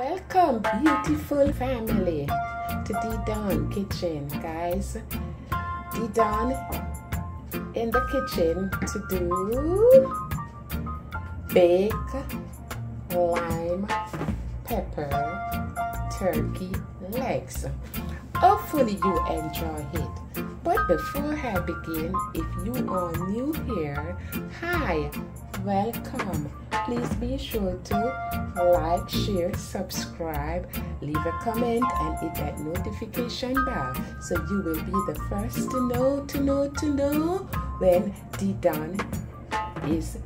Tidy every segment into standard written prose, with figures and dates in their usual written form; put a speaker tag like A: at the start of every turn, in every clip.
A: Welcome, beautiful family, to D-Dawn Kitchen, guys. D-Dawn in the kitchen to do baked lime pepper turkey legs. Hopefully you enjoy it. But before I begin, if you are new here, hi, welcome. Please be sure to like, share, subscribe, leave a comment, and hit that notification bell so you will be the first to know when D-Dawn is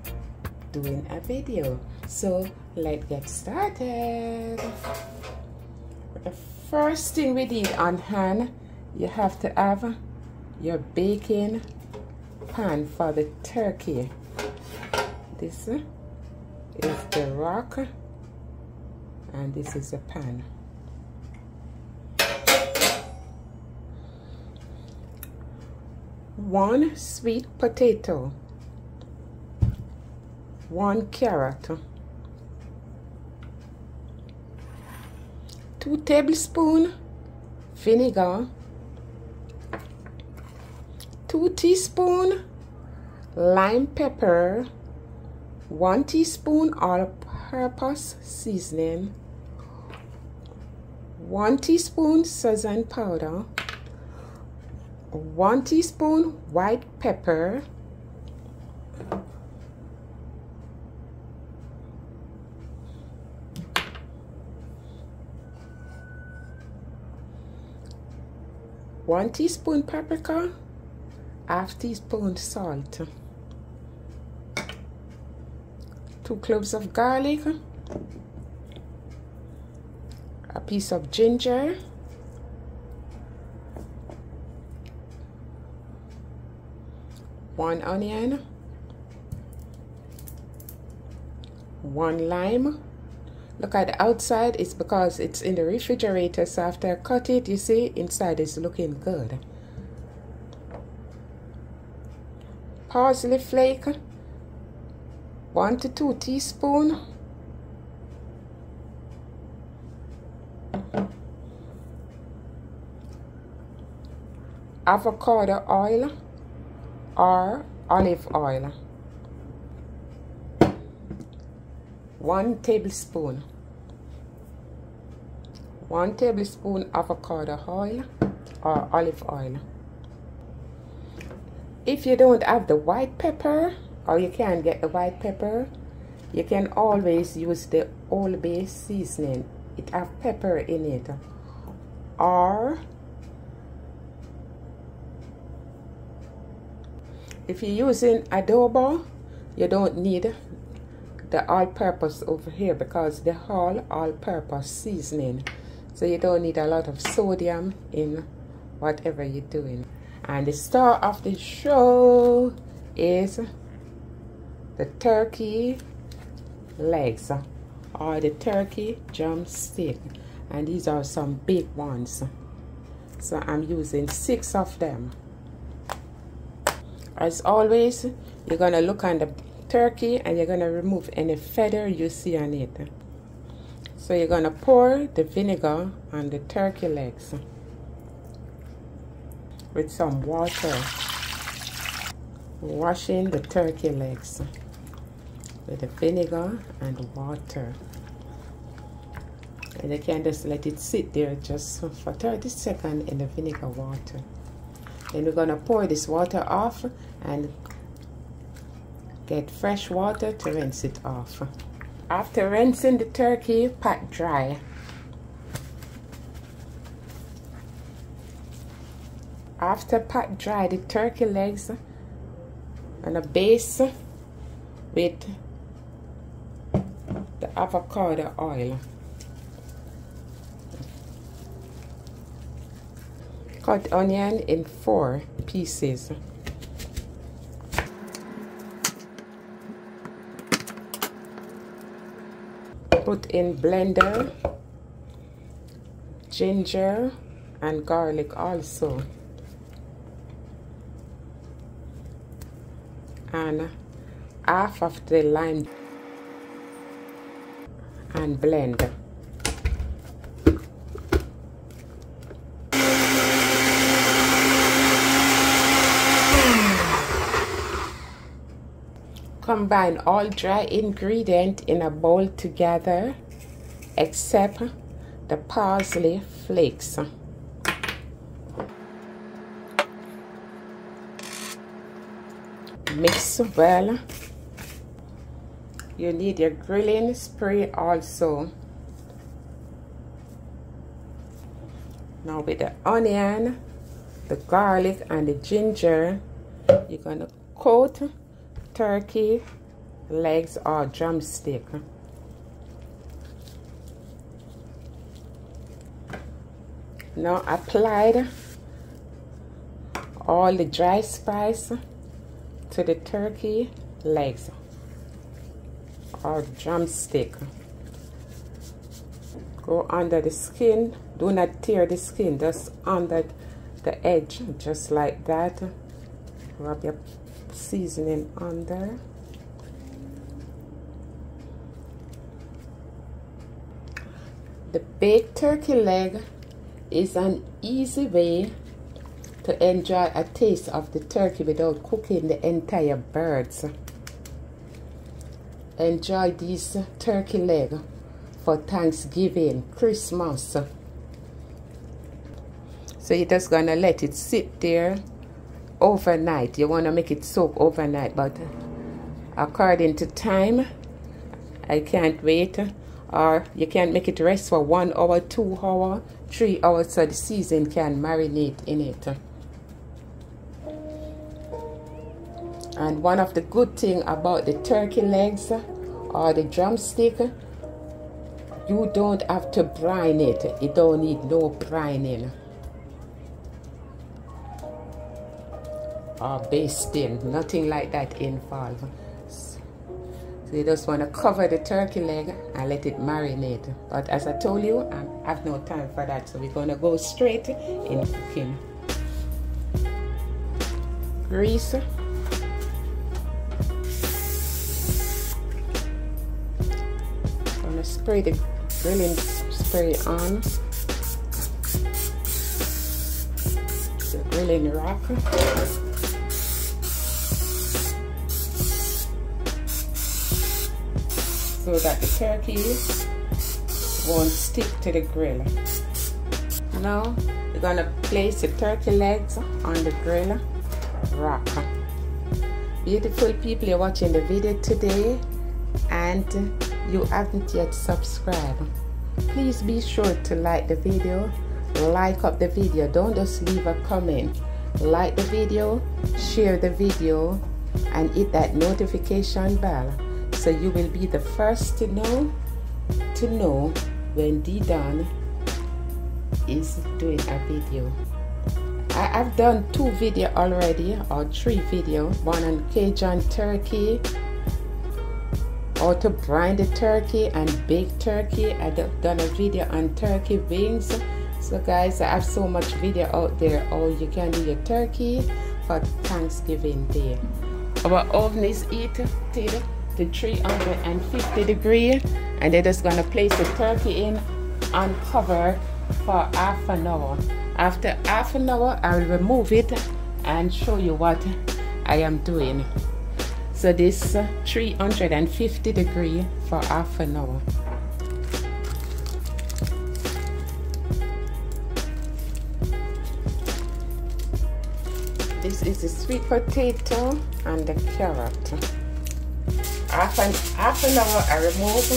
A: doing a video. So let's get started. The first thing we need on hand, you have to have your baking pan for the turkey. This is the rock and this is the pan. One sweet potato, 1 carrot, 2 tablespoons vinegar, 2 teaspoons lime pepper, 1 teaspoon all-purpose seasoning, 1 teaspoon sesame powder, 1 teaspoon white pepper, 1 teaspoon paprika, ½ teaspoon salt, 2 cloves of garlic, a piece of ginger, one onion, 1 lime. Look at the outside, it's because it's in the refrigerator, so after I cut it, you see inside is looking good. Parsley flake, 1 to 2 teaspoons. Avocado oil or olive oil, 1 tablespoon. 1 tablespoon avocado oil or olive oil. If you don't have the white pepper, or you can't get the white pepper, you can always use the Old Bay seasoning. It has pepper in it. Or if you're using adobo, you don't need the all-purpose over here because the all-purpose seasoning. So you don't need a lot of sodium in whatever you're doing. And the star of the show is the turkey legs or the turkey drumstick, and these are some big ones, so I'm using 6 of them. As always, you're gonna look on the turkey and you're gonna remove any feather you see on it. So you're gonna pour the vinegar on the turkey legs with some water, washing the turkey legs with the vinegar and water, and you can just let it sit there just for 30 seconds in the vinegar water. Then we're gonna pour this water off and get fresh water to rinse it off. After rinsing the turkey, pat dry. After pat dry the turkey legs, and a base with the avocado oil. Cut onion in 4 pieces. Put in blender ginger and garlic also, and half of the lime and blend. combine all dry ingredients in a bowl together except the parsley flakes. Mix well. You need your grilling spray also. Now with the onion, the garlic and the ginger, you're gonna coat turkey legs or drumstick. Now apply all the dry spice to the turkey legs or drumstick. Go under the skin. Do not tear the skin, just under the edge, just like that. Rub your seasoning under. The baked turkey leg is an easy way to enjoy a taste of the turkey without cooking the entire birds. Enjoy this turkey leg for Thanksgiving, Christmas. So you're just gonna let it sit there overnight. You wanna make it soak overnight, but according to time, I can't wait. Or you can make it rest for 1 hour, 2 hours, 3 hours, so the season can marinate in it. And one of the good things about the turkey legs or the drumstick, you don't have to brine it. You don't need no brining or basting, nothing like that involved. So you just want to cover the turkey leg and let it marinate. But as I told you, I have no time for that, so we're going to go straight in cooking. Grease. I'm going to spray the grilling spray on the grilling rack. So that the turkey won't stick to the grill. Now we're gonna place the turkey legs on the grill rack. Beautiful people, you're watching the video today and you haven't yet subscribed. Please be sure to like the video, like up the video, don't just leave a comment. Like the video, share the video and hit that notification bell, so you will be the first to know when D-Don is doing a video. I've done 2 videos already, or 3 videos. One on Cajun turkey, how to brine the turkey and bake turkey. I've done a video on turkey wings. So guys, I have so much video out there how you can do your turkey for Thanksgiving Day. Our oven is heated to 350 degrees, and they're just gonna place the turkey in on cover for half an hour. After half an hour, I will remove it and show you what I am doing. So this 350 degrees for half an hour. This is the sweet potato and the carrot. Half an hour I remove,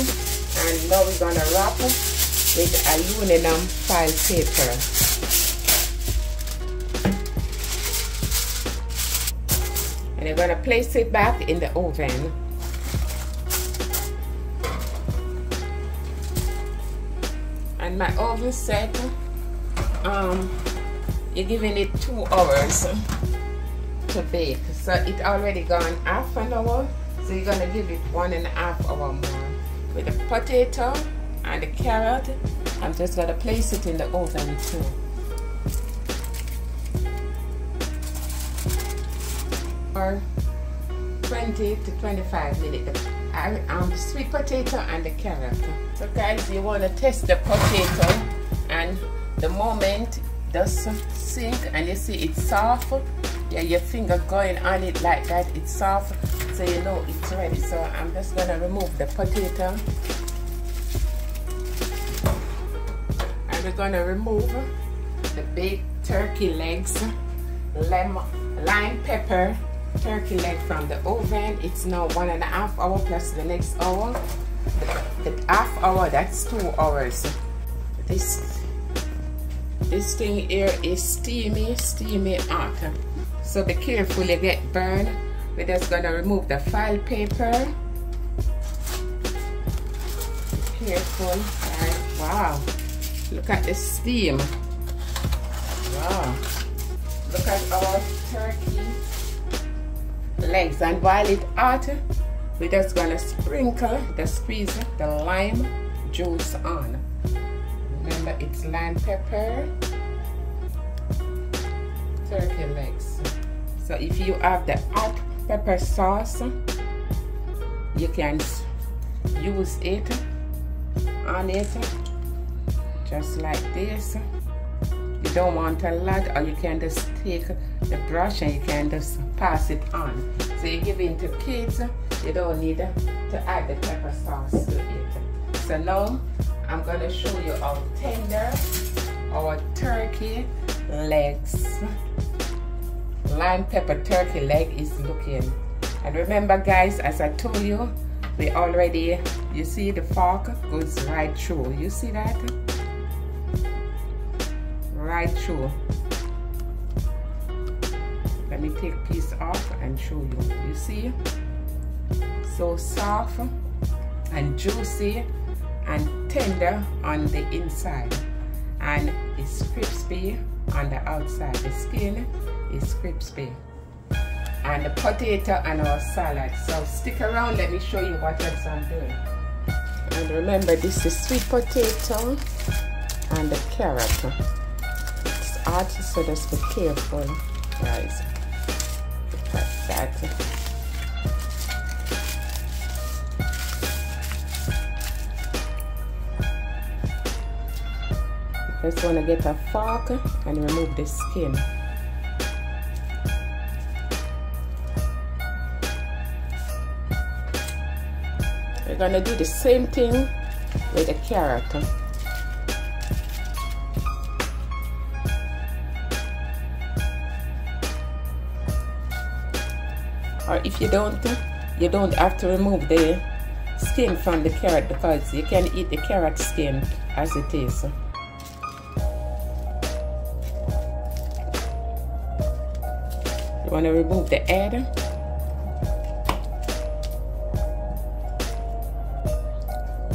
A: and now we're gonna wrap with aluminum foil paper. And you're gonna place it back in the oven. And my oven set, you're giving it 2 hours to bake. So it already gone half an hour. So you're gonna give it 1.5 hours more. With the potato and the carrot, I'm just gonna place it in the oven too. For 20 to 25 minutes. The sweet potato and the carrot. So guys, you wanna test the potato, and the moment it does sink and you see it's soft, Yeah, your finger going on it like that, it's soft, so you know it's ready. So I'm just gonna remove the potato, and we're gonna remove the baked turkey legs, lime pepper turkey leg from the oven. It's now 1.5 hours plus the next hour. The half hour, that's 2 hours. This thing here is steamy hot. So be careful you get burned. We're just gonna remove the file paper. Careful. Alright, wow. Look at the steam. Wow. Look at our turkey legs. And while it's hot, we're just gonna squeeze the lime juice on. Remember, it's lime pepper, turkey legs. So if you have the hot pepper sauce, you can use it on it just like this. You don't want a lot, or you can just take the brush and you can just pass it on. So you give it to kids, you don't need to add the pepper sauce to it. So now I'm going to show you how tender our turkey legs, lime pepper turkey leg is looking. And remember guys, as I told you, we already, you see the fork goes right through. You see that? Right through. Let me take a piece off and show you. You see? So soft and juicy and tender on the inside, and it's crispy on the outside. The skin is crispy. And the potato and our salad. So stick around, let me show you what else I'm doing. And remember, this is sweet potato and the carrot. It's hot, so just be careful, guys. Like that. Just want to get a fork and remove the skin. We're going to do the same thing with the carrot. Or if you don't have to remove the skin from the carrot, because you can eat the carrot skin as it is. You want to remove the head.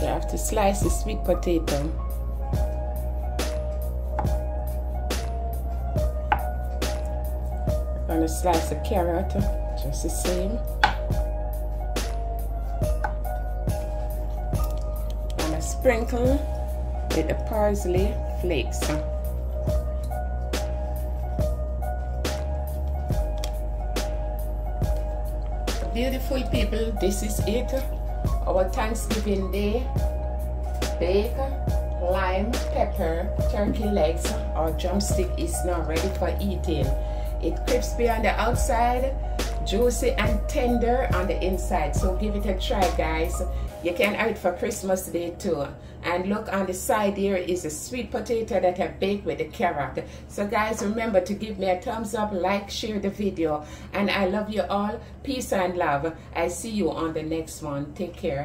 A: You have to slice the sweet potato. I'm going to slice the carrot just the same. I'm going to sprinkle with the parsley flakes. Beautiful people, this is it. Our Thanksgiving Day baked lime pepper turkey legs or drumstick is now ready for eating. It's crispy on the outside, juicy and tender on the inside. So give it a try, guys. You can have it for Christmas Day too. And look, on the side here is a sweet potato that I baked with the carrot. So guys, remember to give me a thumbs up, like, share the video. And I love you all. Peace and love. I see you on the next one. Take care.